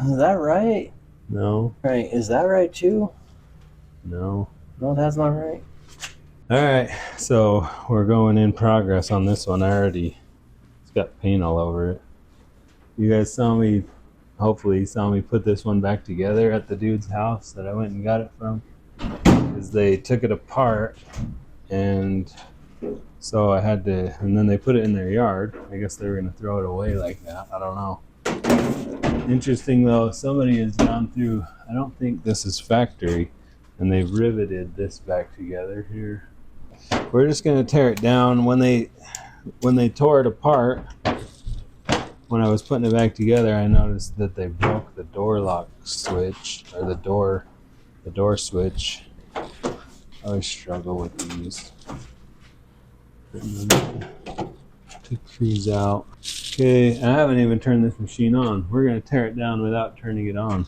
Is that right? No. Right. Is that right too? No. No, that's not right. All right, so we're going in progress on this one already. It's got paint all over it. You guys saw me, hopefully you saw me put this one back together at the dude's house that I went and got it from. Because they took it apart, and so I had to, and then they put it in their yard. I guess they were going to throw it away like that. I don't know. Interesting though, somebody has gone through, I don't think this is factory, and they've riveted this back together here. We're just going to tear it down. When they tore it apart, when I was putting it back together, I noticed that they broke the door lock switch, or the door switch. I always struggle with these. To cruise out. Okay, I haven't even turned this machine on. We're going to tear it down without turning it on.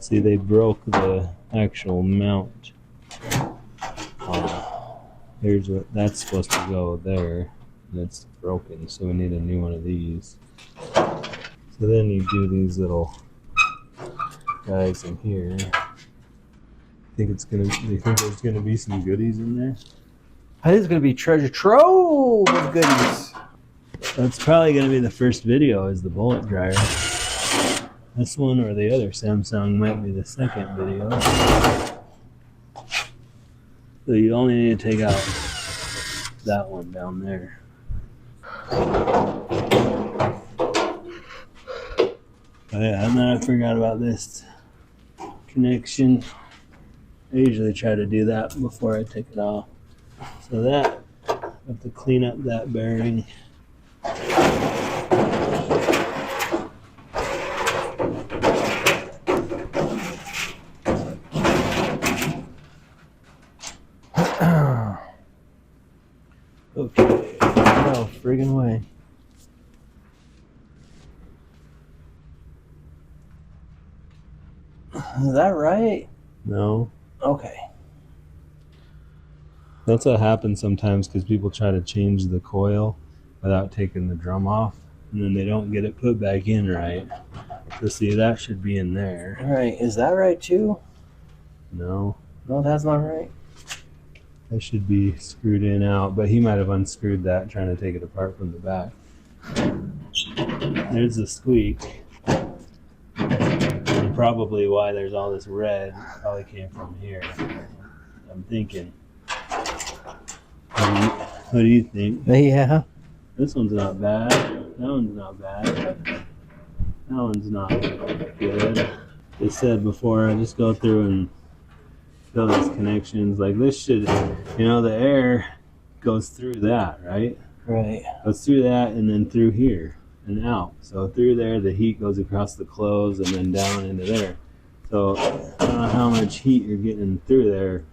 See, they broke the actual mount. Here's what that's supposed to go there. And it's broken, so we need a new one of these. So then you do these little guys in here. Do you think there's gonna be some goodies in there? I think it's gonna be treasure trove of goodies. That's probably gonna be the first video, is the bullet dryer. This one or the other Samsung might be the second video. So you only need to take out that one down there. Oh yeah, and then I forgot about this connection. I usually try to do that before I take it off. So that, I have to clean up that bearing. Okay, no friggin' way. Is that right? No. Okay. That's what happens sometimes, because people try to change the coil without taking the drum off, and then they don't get it put back in right. So see, that should be in there. All right. Is that right too? No. No, that's not right. That should be screwed in out, but he might have unscrewed that trying to take it apart from the back. There's the squeak. And probably why there's all this red probably came from here. I'm thinking. What do you think? Yeah. This one's not bad. That one's not bad. That one's not good. They said before, I just go through and fill these connections. Like this should, the air goes through that, right? Right. Goes through that and then through here and out. So through there, the heat goes across the clothes and then down into there. So I don't know how much heat you're getting through there.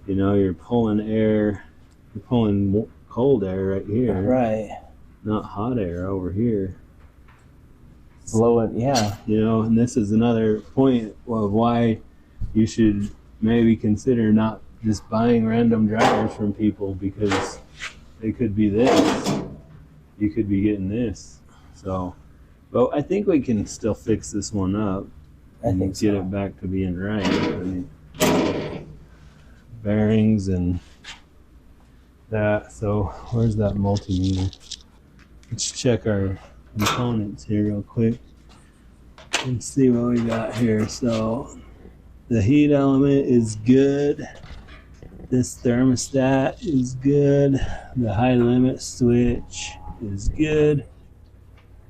You're pulling air, you're pulling cold air right here. Right. Not hot air over here. Blow it, yeah. And this is another point of why you should maybe consider not just buying random dryers from people, because they could be this. You could be getting this. So, but I think we can still fix this one up and get it back to being right. I mean, bearings and that. So where's that multimeter? Let's check our components here real quick and see what we got here. So the heat element is good. This thermostat is good. The high limit switch is good.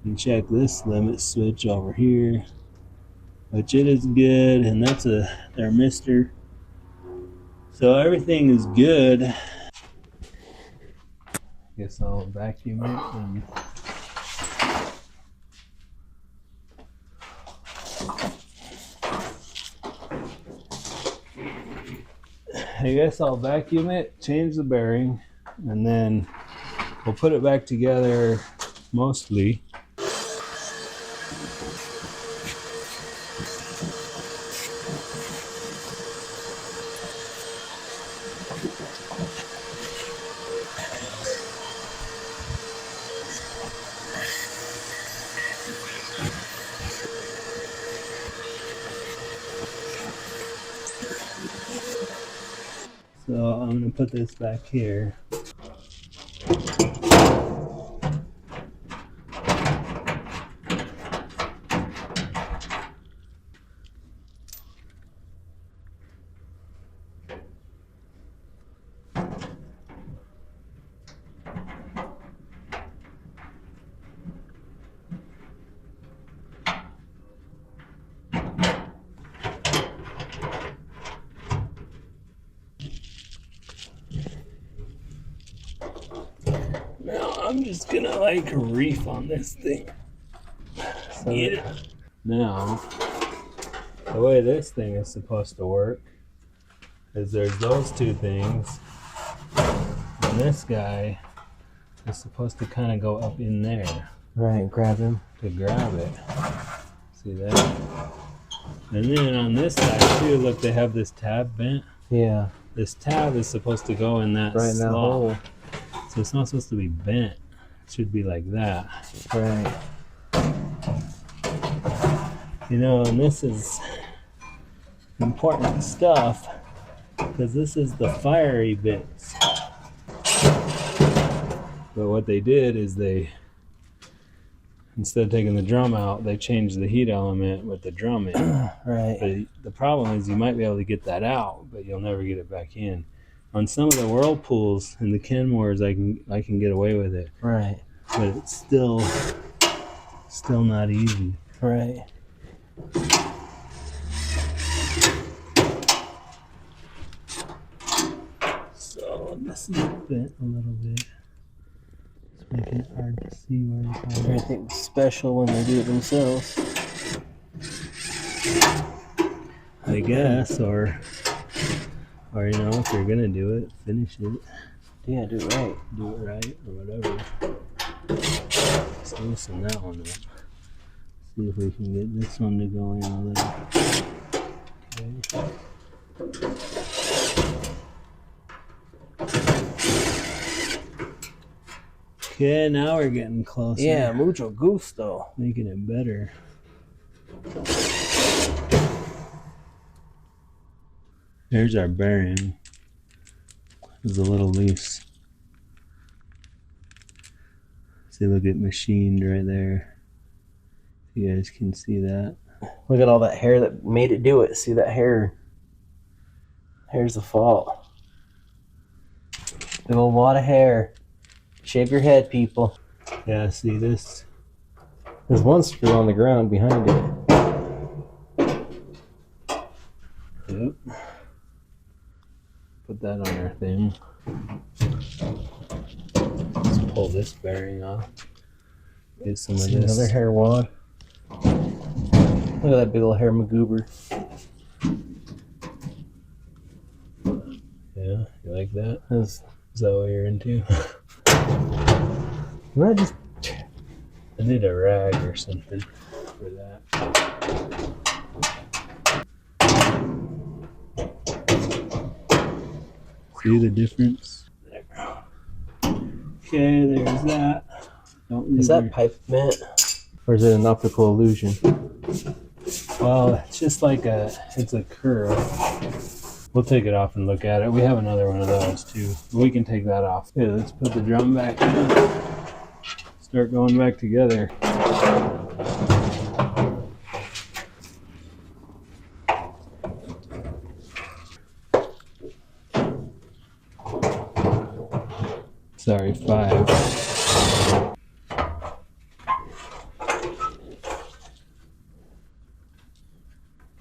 You can check this limit switch over here, which it is good, and that's a thermistor. So everything is good. Guess I'll vacuum it and change the bearing, and then we'll put it back together mostly. So I'm gonna put this back here. Now I'm just gonna like reef on this thing. So now, the way this thing is supposed to work is there's those two things, and this guy is supposed to kind of go up in there. Right, grab him. To grab it. See that? And then on this side too, look, they have this tab bent. Yeah. This tab is supposed to go in that Right in that slot. hole. So it's not supposed to be bent. It should be like that. Right. You know, and this is important stuff because this is the fiery bits. But what they did is they, instead of taking the drum out, they changed the heat element with the drum in. Right. But the problem is you might be able to get that out, but you'll never get it back in. On some of the whirlpools and the Kenmores, I can get away with it. Right. But it's still not easy. Right. So this is bent a little bit. It's making it hard to see where it's at. Everything's special when they do it themselves. I guess, or you know, if you're gonna do it, finish it. Yeah, do it right. Do it right, or whatever. Let's loosen that one up. See if we can get this one to go in a little. Okay, now we're getting closer. Yeah, mucho gusto. Making it better. There's our bearing. It's a little loose. See, look at machined right there. You guys can see that. Look at all that hair that made it do it. See that hair? Hair's the fault. Big old wad of hair. Shave your head, people. Yeah, see this? There's one screw on the ground behind it. Yep. Put that on our thing. Let's pull this bearing off. Get some of See this. another hair wad. Look at that big old hair magoober. Yeah, you like that? Is that what you're into? that just I need a rag or something for that. See the difference? There. Okay, there's that. Don't leave is that your... pipe bent? Or is it an optical illusion? Well, it's just like it's a curve. We'll take it off and look at it. We have another one of those too. We can take that off. Okay, let's put the drum back in. Start going back together. Sorry, 5.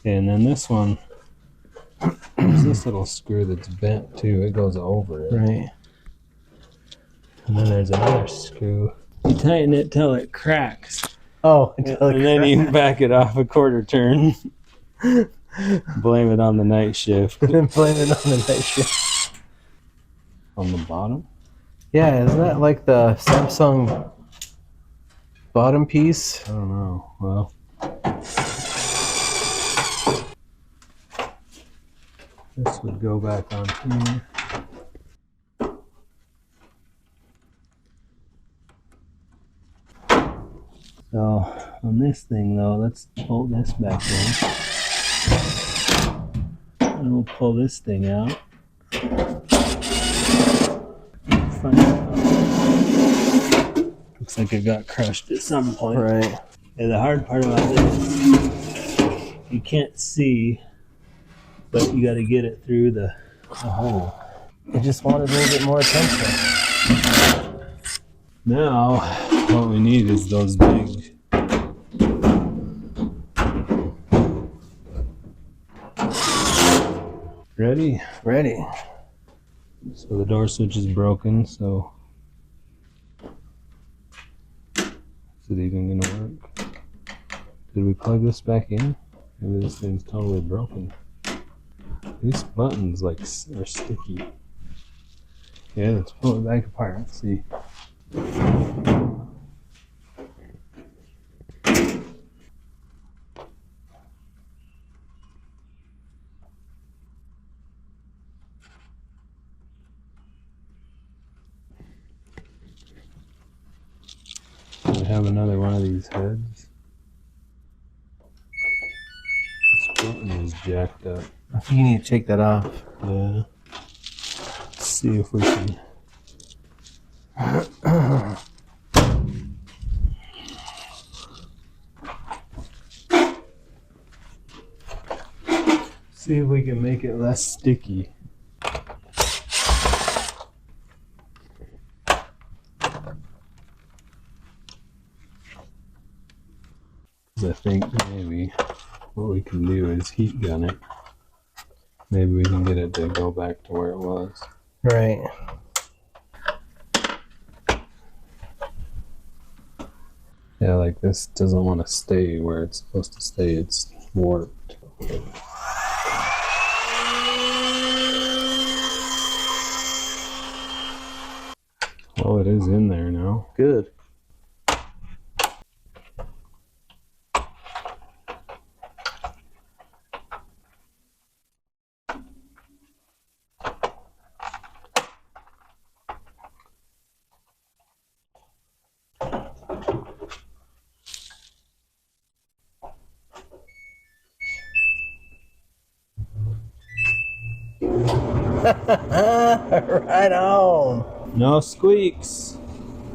Okay, and then this one, there's this little screw that's bent too. It goes over it. Right. And then there's another screw. You tighten it till it cracks. Oh, And then you can back it off a quarter turn. Blame it on the night shift. Blame it on the night shift. On the bottom? Yeah, isn't that like the Samsung bottom piece? I don't know. Well, this would go back on here. So on this thing though, let's pull this back in. And we'll pull this thing out. Looks like it got crushed at some point. Right. And the hard part about this, you can't see, but you got to get it through the hole. It just wanted a little bit more attention. Now, what we need is those big. Ready? Ready. So the door switch is broken, so is it even gonna work? Did we plug this back in? Maybe this thing's totally broken. These buttons like are sticky. Yeah, let's pull it back apart. Let's see. We have another one of these heads. This button is jacked up. I think you need to take that off. Yeah. Let's see if we can. See if we can make it less sticky. I think maybe what we can do is heat gun it. Maybe we can get it to go back to where it was. Right. Yeah, like this doesn't want to stay where it's supposed to stay. It's warped. Well, it is in there now. Good. Right on. No squeaks.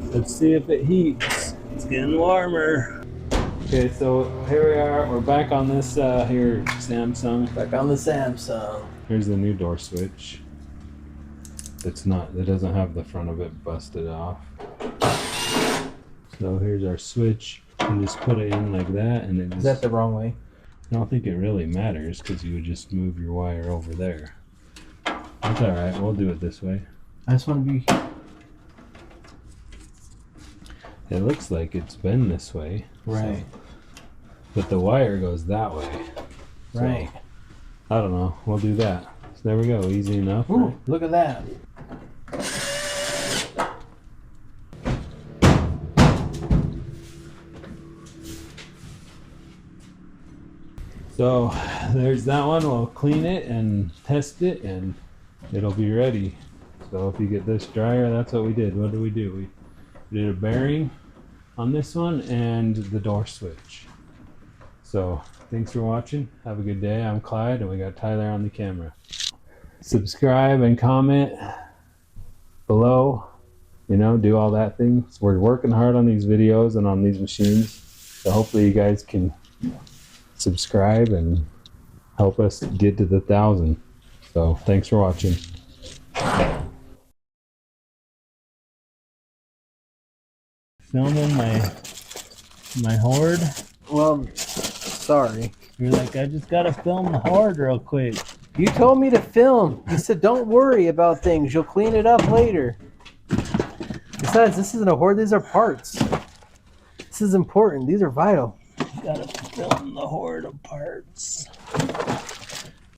Let's see if it heats. It's getting warmer. Okay, so here we are. We're back on this here Samsung. Back on the Samsung. Here's the new door switch. It doesn't have the front of it busted off. So here's our switch. You can just put it in like that, and it just, Is that the wrong way? I don't think it really matters because you would just move your wire over there. That's all right. We'll do it this way. I just want to be. It looks like it's been this way. Right. So, but the wire goes that way. So, Right. I don't know. We'll do that. So there we go. Easy enough. Ooh, Right? look at that. So there's that one. We'll clean it and test it, and it'll be ready. So if you get this dryer, that's what we did. What did we do? We did a bearing on this one and the door switch. So thanks for watching. Have a good day. I'm Clyde, and we got Tyler on the camera. Subscribe and comment below. You know, do all that things. We're working hard on these videos and on these machines. So hopefully you guys can subscribe and help us get to the 1,000. So thanks for watching. Filming my horde. Well, sorry. You're like, I just gotta film the horde real quick. You told me to film. You said don't worry about things. You'll clean it up later. Besides, this isn't a horde. These are parts. This is important. These are vital. Gotta film the horde of parts.